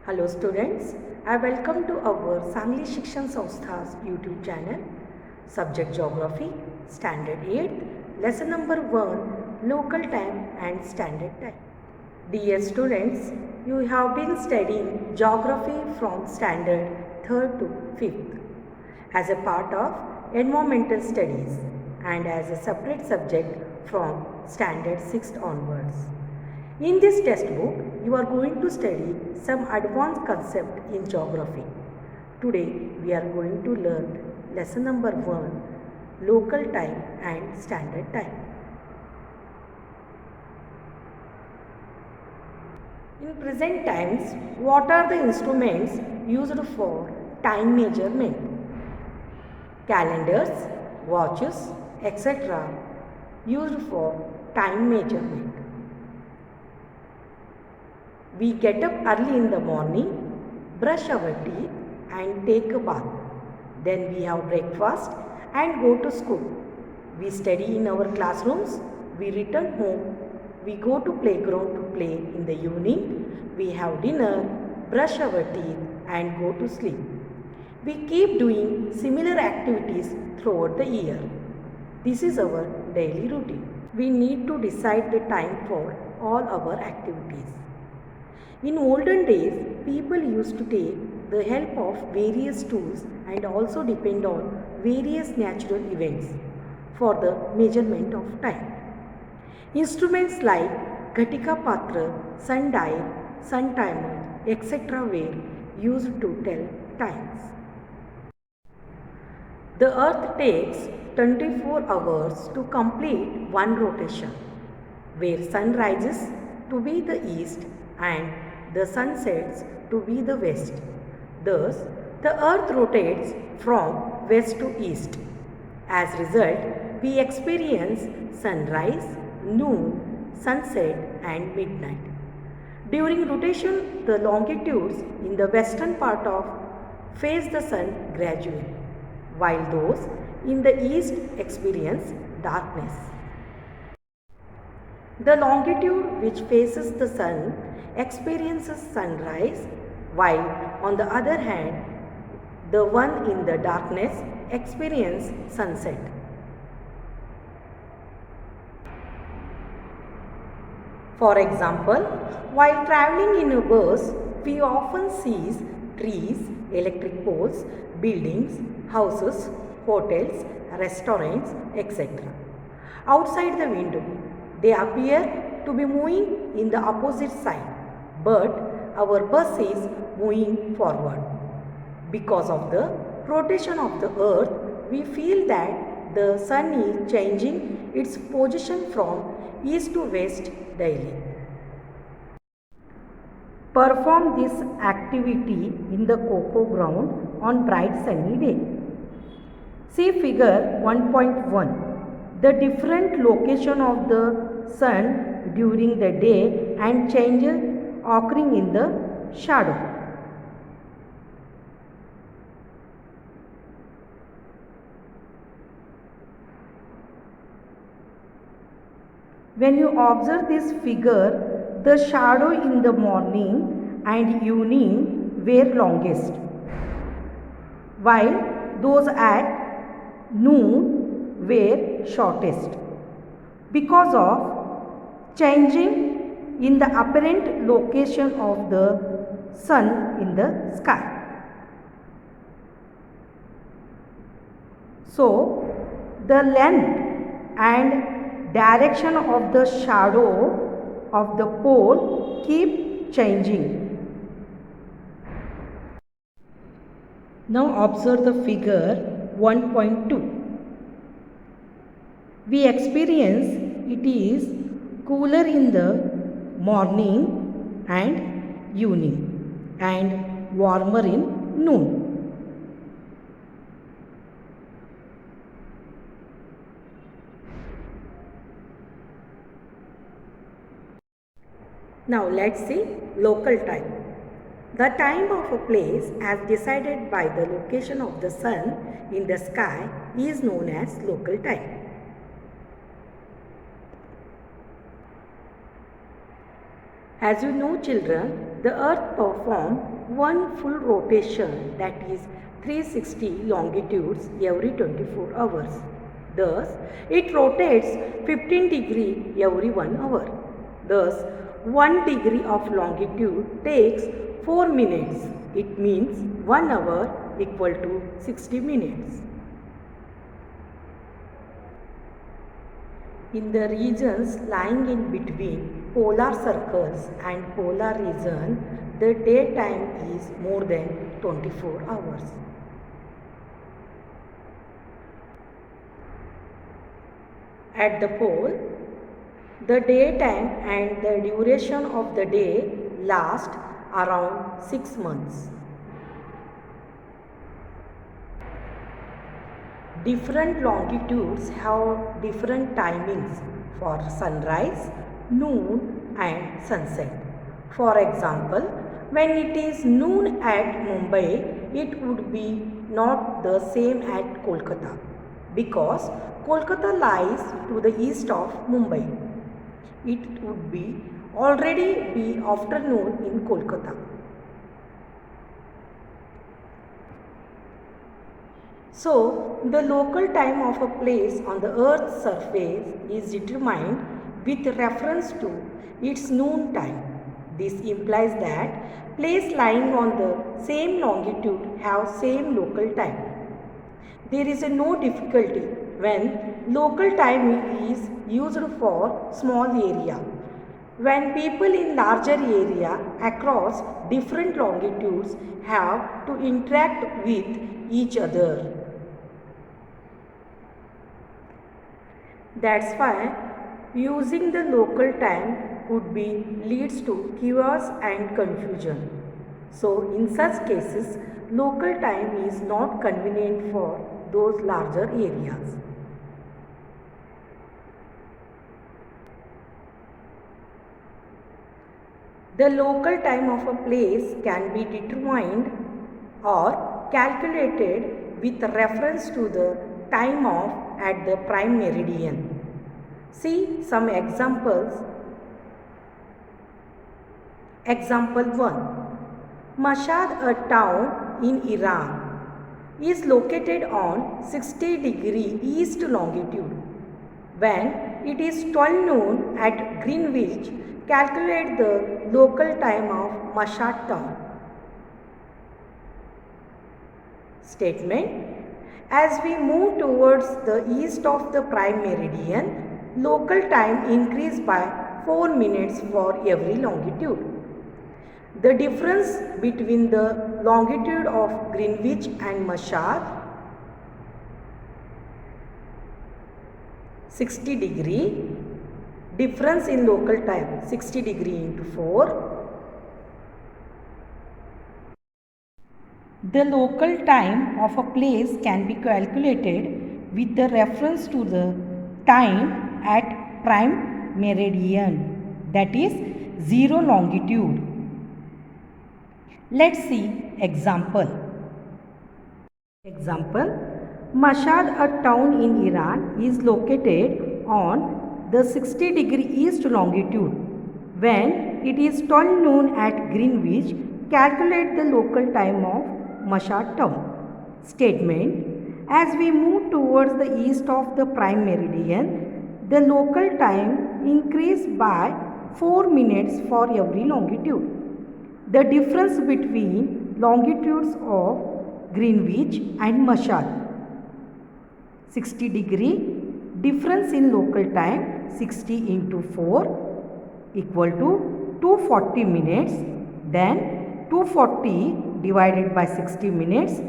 Hello students, I welcome to our Sangli Shikshan Sanstha's YouTube channel. Subject Geography, Standard 8, Lesson number 1, Local Time and Standard Time. Dear students, you have been studying Geography from Standard 3rd to 5th as a part of Environmental Studies and as a separate subject from Standard 6th onwards. In this textbook, you are going to study some advanced concept in geography. Today, we are going to learn lesson number 1, local time and standard time. In present times, what are the instruments used for time measurement? Calendars, watches, etc. used for time measurement. We get up early in the morning, brush our teeth and take a bath. Then we have breakfast and go to school. We study in our classrooms, we return home, we go to playground to play in the evening, we have dinner, brush our teeth and go to sleep. We keep doing similar activities throughout the year. This is our daily routine. We need to decide the time for all our activities. In olden days, people used to take the help of various tools and also depend on various natural events for the measurement of time. Instruments like Ghatika Patra, sundial, sun timer, etc. were used to tell times. The earth takes 24 hours to complete one rotation, where sun rises to be the east and the sun sets to be the west. Thus, the earth rotates from west to east. As a result, we experience sunrise, noon, sunset and midnight. During rotation, the longitudes in the western part of face the sun gradually, while those in the east experience darkness. The longitude which faces the sun experiences sunrise, while on the other hand, the one in the darkness experiences sunset. For example, while traveling in a bus, we often see trees, electric poles, buildings, houses, hotels, restaurants, etc. outside the window. They appear to be moving in the opposite side, but our bus is moving forward. Because of the rotation of the earth, we feel that the sun is changing its position from east to west daily. Perform this activity in the cocoa ground on bright sunny day. See figure 1.1. The different location of the sun during the day and changes occurring in the shadow. When you observe this figure, the shadow in the morning and evening were longest, while those at noon were shortest, because of changing in the apparent location of the sun in the sky. So, the length and direction of the shadow of the pole keep changing. Now observe the figure 1.2. We experience it is cooler in the morning and evening and warmer in noon. Now let's see local time. The time of a place as decided by the location of the sun in the sky is known as local time. As you know children, the earth performs one full rotation, that is 360 longitudes every 24 hours. Thus, it rotates 15 degree every 1 hour. Thus, 1 degree of longitude takes 4 minutes. It means 1 hour equal to 60 minutes. In the regions lying in between polar circles and polar region, the daytime is more than 24 hours. At the pole, the daytime and the duration of the day last around 6 months. Different longitudes have different timings for sunrise, noon and sunset. For example, when it is noon at Mumbai, it would be not the same at Kolkata because Kolkata lies to the east of Mumbai. It would be already be afternoon in Kolkata. So, the local time of a place on the earth's surface is determined with reference to its noon time. This implies that places lying on the same longitude have same local time. There is no difficulty when local time is used for small area. When people in larger area across different longitudes have to interact with each other. That's why using the local time could be leads to chaos and confusion. So in such cases, local time is not convenient for those larger areas. The local time of a place can be determined or calculated with reference to the time of at the prime meridian. See some examples. Example 1. Mashhad, a town in Iran, is located on 60 degree east longitude. When it is 12 noon at Greenwich, calculate the local time of Mashhad town. Statement. As we move towards the east of the prime meridian, local time increased by 4 minutes for every longitude. The difference between the longitude of Greenwich and Mashhad 60 degree, difference in local time 60 degree into 4. The local time of a place can be calculated with the reference to the time at prime meridian, that is 0 longitude. Let's see example. Example, Mashhad, a town in Iran, is located on the 60 degree east longitude. When it is 12 noon at Greenwich, calculate the local time of Mashhad town. Statement. As we move towards the east of the prime meridian, the local time increased by 4 minutes for every longitude. The difference between longitudes of Greenwich and Mashhad 60 degree, difference in local time 60 into 4 equal to 240 minutes. Then 240 divided by 60 minutes,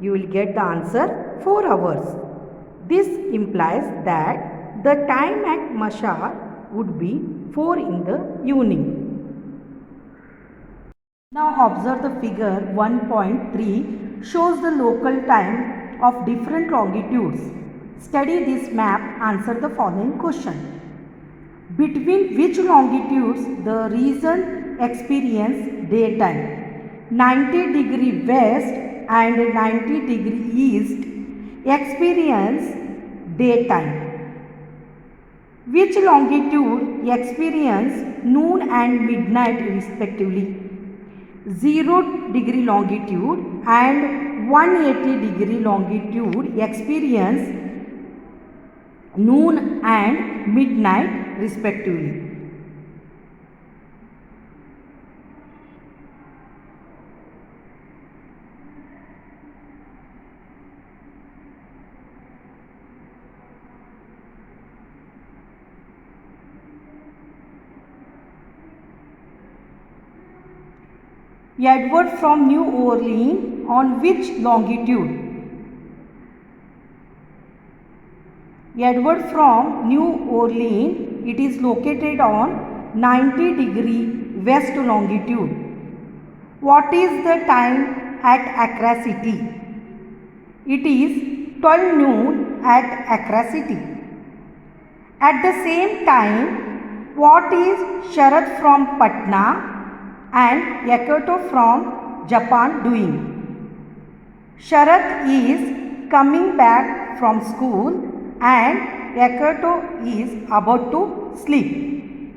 you will get the answer 4 hours. This implies that the time at Mashhad would be 4 in the evening. Now observe the figure 1.3 shows the local time of different longitudes. Study this map, answer the following question. Between which longitudes the region experience daytime? 90 degree west and 90 degree east experience daytime. Which longitude experience noon and midnight respectively? 0 degree longitude and 180 degree longitude experience noon and midnight respectively. Edward from New Orleans on which longitude? Edward from New Orleans, it is located on 90 degree west longitude. What is the time at Accra City? It is 12 noon at Accra City. At the same time, what is Sharath from Patna and Yamato from Japan doing? Sharath is coming back from school and Yamato is about to sleep.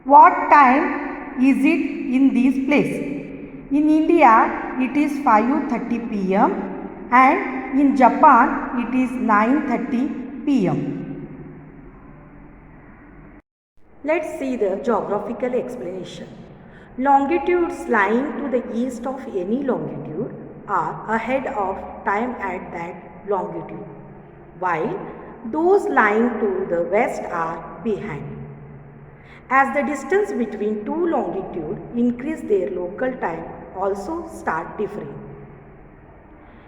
What time is it in this place? In India, it is 5:30 p.m. and in Japan, it is 9:30 p.m. Let's see the geographical explanation. Longitudes lying to the east of any longitude are ahead of time at that longitude, while those lying to the west are behind. As the distance between two longitudes increase, their local time also start differing.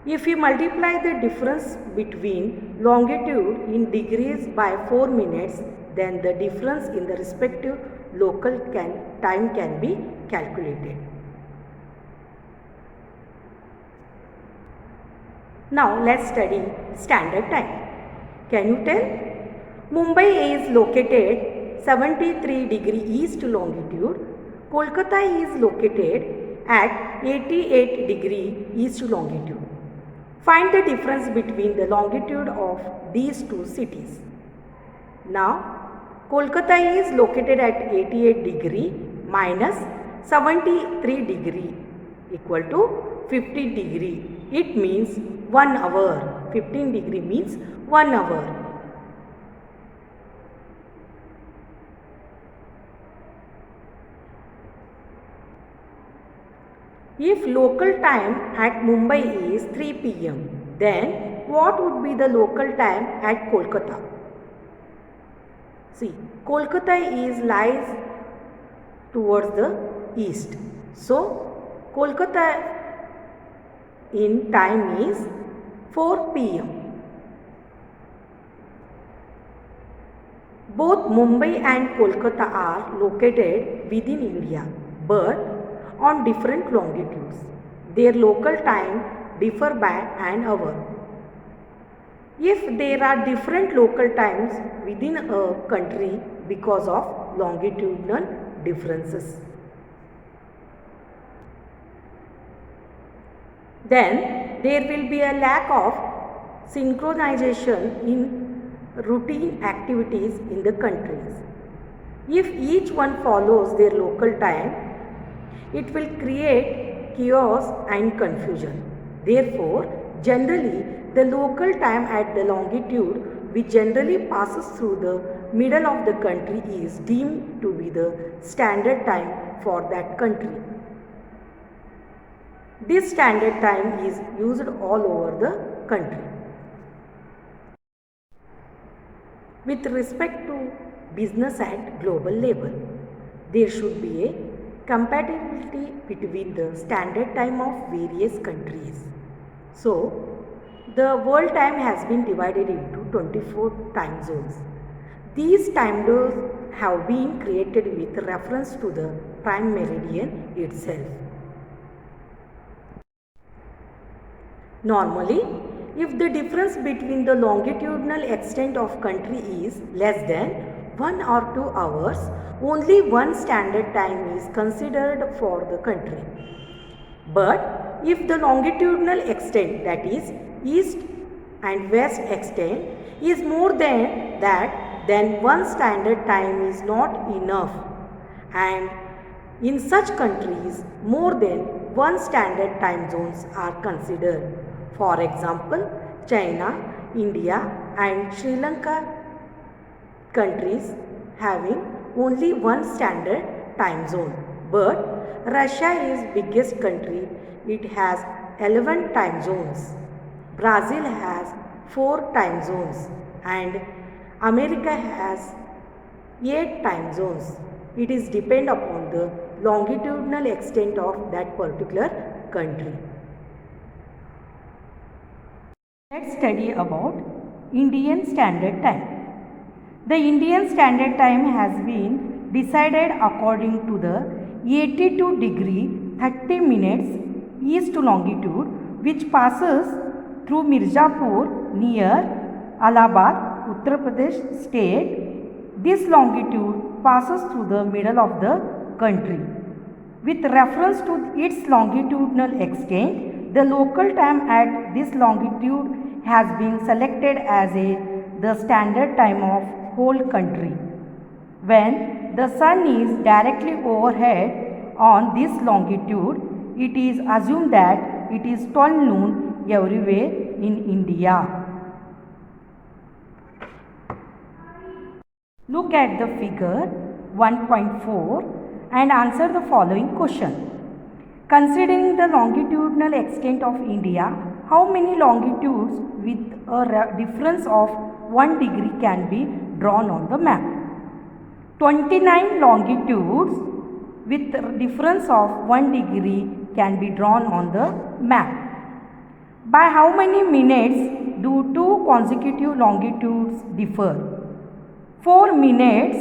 If we multiply the difference between longitude in degrees by 4 minutes, then the difference in the respective local time can be calculated. Now let's study standard time. Can you tell? Mumbai is located 73 degree east longitude. Kolkata is located at 88 degree east longitude. Find the difference between the longitude of these two cities. Now, Kolkata is located at 88 degree minus 73 degree equal to 50 degree. It means 1 hour. 15 degree means 1 hour. If local time at Mumbai is 3 p.m., then what would be the local time at Kolkata? See, Kolkata lies towards the east. So, Kolkata in time is 4 p.m. Both Mumbai and Kolkata are located within India, but on different longitudes. Their local time differ by an hour. If there are different local times within a country because of longitudinal differences, then there will be a lack of synchronization in routine activities in the countries. If each one follows their local time, it will create chaos and confusion. Therefore, generally, the local time at the longitude which generally passes through the middle of the country is deemed to be the standard time for that country. This standard time is used all over the country. With respect to business at global level, there should be a compatibility between the standard time of various countries. So, the world time has been divided into 24 time zones. These time zones have been created with reference to the prime meridian itself. Normally, if the difference between the longitudinal extent of country is less than 1 or 2 hours, only one standard time is considered for the country. But if the longitudinal extent, that is east and west extent, is more than that, then one standard time is not enough and In such countries, more than one standard time zones are considered. For example, China, India and Sri Lanka countries having only one standard time zone. But Russia is biggest country. It has 11 time zones. Brazil has 4 time zones and America has 8 time zones. It is depend upon the longitudinal extent of that particular country. Let's study about Indian Standard Time. The Indian Standard Time has been decided according to the 82 degree 30 minutes east longitude which passes through Mirzapur near Allahabad, Uttar Pradesh state. This longitude passes through the middle of the country. With reference to its longitudinal extent, the local time at this longitude has been selected as the standard time of whole country. When the sun is directly overhead on this longitude, it is assumed that it is 12 noon everywhere in India. Look at the figure 1.4 and answer the following question. Considering the longitudinal extent of India, how many longitudes with a difference of 1 degree can be drawn on the map? 29 longitudes with a difference of 1 degree can be drawn on the map. By how many minutes do two consecutive longitudes differ? 4 minutes,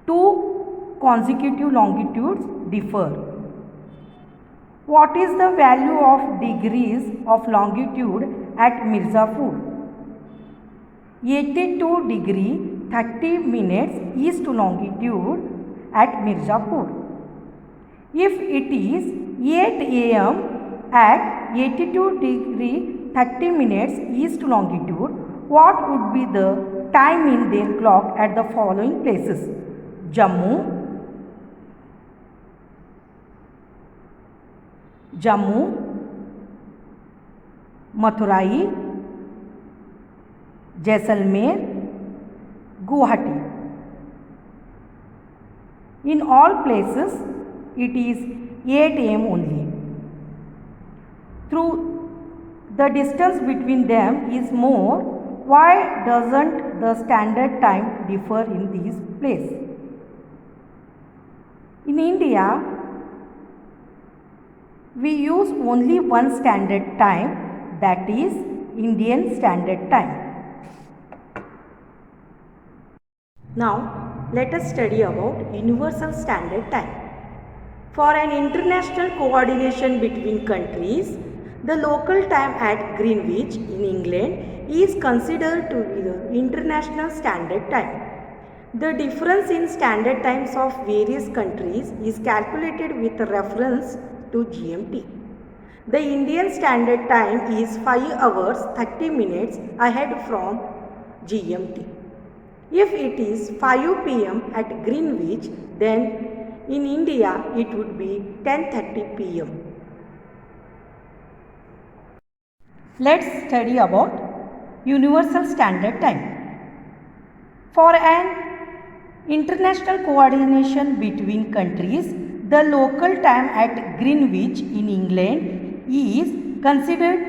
two consecutive longitudes differ. What is the value of degrees of longitude at Mirzapur? 82 degree 30 minutes east longitude at Mirzapur. If it is 8 am at 82 degree 30 minutes east longitude, what would be the time in their clock at the following places? Jammu, Mathurai, Jaisalmer, Guwahati. In all places, it is 8 am only. Through the distance between them is more, why doesn't the standard time differ in these places? In India, we use only one standard time, that is Indian Standard Time. Now, let us study about Universal Standard Time. For an international coordination between countries, the local time at Greenwich in England is considered to be the International Standard Time. The difference in standard times of various countries is calculated with reference to GMT. The Indian Standard Time is 5 hours 30 minutes ahead from GMT. If it is 5 p.m. at Greenwich, then in India it would be 10:30 p.m. Let's study about Universal Standard Time. For an international coordination between countries, the local time at Greenwich in England is considered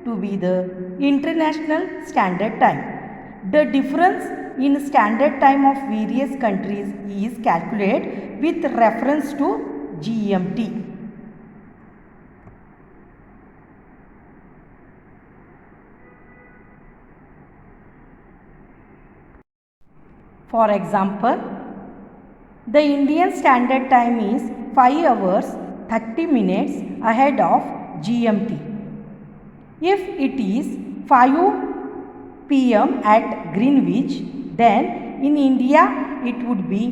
to be the International Standard Time. The difference in standard time of various countries is calculated with reference to GMT. For example, the Indian Standard Time is 5 hours 30 minutes ahead of GMT. If it is 5 p.m. at Greenwich, then in India it would be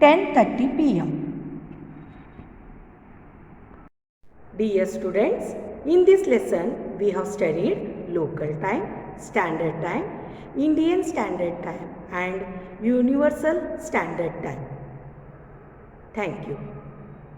10:30 p.m. Dear students, in this lesson we have studied local time, standard time, Indian Standard Time and Universal Standard Time. Thank you.